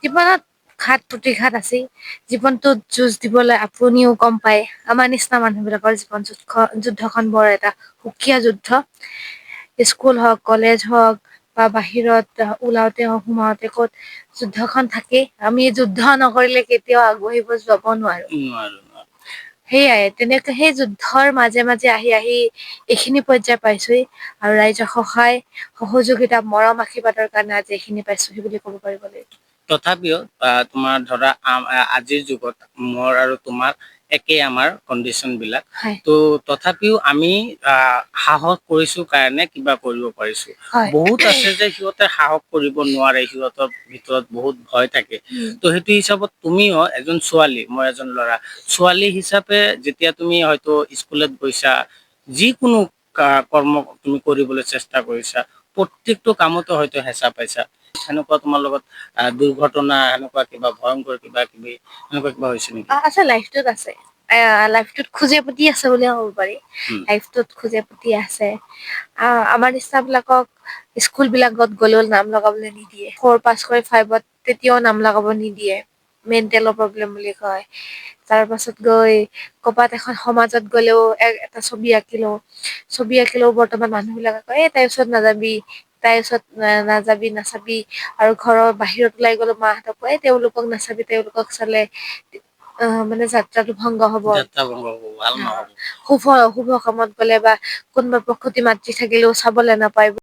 জীৱনত ঘাত প্ৰতিঘাত আছেই। জীৱনটোত যুঁজ দিবলৈ আপুনিও গম পায়। আমাৰ নিচিনা মানুহবিলাকৰ জীৱন যুদ্ধখন বৰ এটা সুকীয়া যুদ্ধ। স্কুল হওক, কলেজ হওক বা বাহিৰত ওলাওতে হওক, সোমাওতে ক'ত যুদ্ধখন থাকেই। আমি যুদ্ধ নকৰিলে কেতিয়াও আগবাঢ়িব যাব নোৱাৰো। সেয়াই তেনেকে সেই যুদ্ধৰ মাজে মাজে আহি আহি এইখিনি পৰ্যায় পাইছোহি। আৰু ৰাইজৰ সহায়, সহযোগিতা, মৰম, আশীৰ্বাদৰ কাৰণে আজি এইখিনি পাইছোহি বুলি ক'ব পাৰিব লাগিব। তথাপিও তোমাৰ ধৰা আজিৰ যুগত মোৰ আৰু তোমাৰ একেই আমাৰ কণ্ডিশ্যন বিলাক। তো তথাপিও আমি সাহস কৰিছো কাৰণে কিবা কৰিব পাৰিছো। বহুত আছে যে সিহঁতে সাহস কৰিব নোৱাৰে, সিহঁতৰ ভিতৰত বহুত ভয় থাকে। তো সেইটো হিচাপত তুমিও এজন ছোৱালী, মই এজন ল'ৰা, ছোৱালী হিচাপে যেতিয়া তুমি হয়তো স্কুলত গৈছা, যিকোনো কৰ্ম তুমি কৰিবলৈ চেষ্টা কৰিছা, প্ৰত্যেকটো কামতো হয়তো হেঁচা পাইছা। সেনেকুৱা তোমাৰ লগত দুৰ্ঘটনা, এনেকুৱা কিবা ভয়ংকৰ কিবা কিবি এনেকুৱা কিবা হৈছে নেকি? আছে, লাইফটোত আছে। লাইফটোত খোজে পুতি আছে বুলিয়ে ক'ব পাৰি। লাইফটোত খোজে পুতি আছে। আমাৰ নিচিনা বিলাকক স্কুল বিলাকত গ'লেও নাম লগাবলৈ নিদিয়ে। 4 পাছ কৰি 5ত তেতিয়াও নাম লগাব নিদিয়ে। মেণ্টেলৰ প্ৰব্লেম বুলি কয়। তাৰ পাছত গৈ ক'ৰবাত এখন সমাজত গ'লেও এটা ছবি আঁকিলেও বৰ্তমান মানুহ বিলাকে কয়, তাইৰ ওচৰত নাযাবি, তাইৰ ওচৰত নাযাবি, নাচাবি। আৰু ঘৰৰ বাহিৰত ওলাই গ'লো মাহঁতক কয়, তেওঁলোকক নাচাবি, তেওঁলোকক চালে মানে যাত্ৰাটো ভংগ হ'ব। শুভ কামত গ'লে বা কোনোবা প্ৰসূতি মাতৃ থাকিলেও চাবলৈ নাপায়।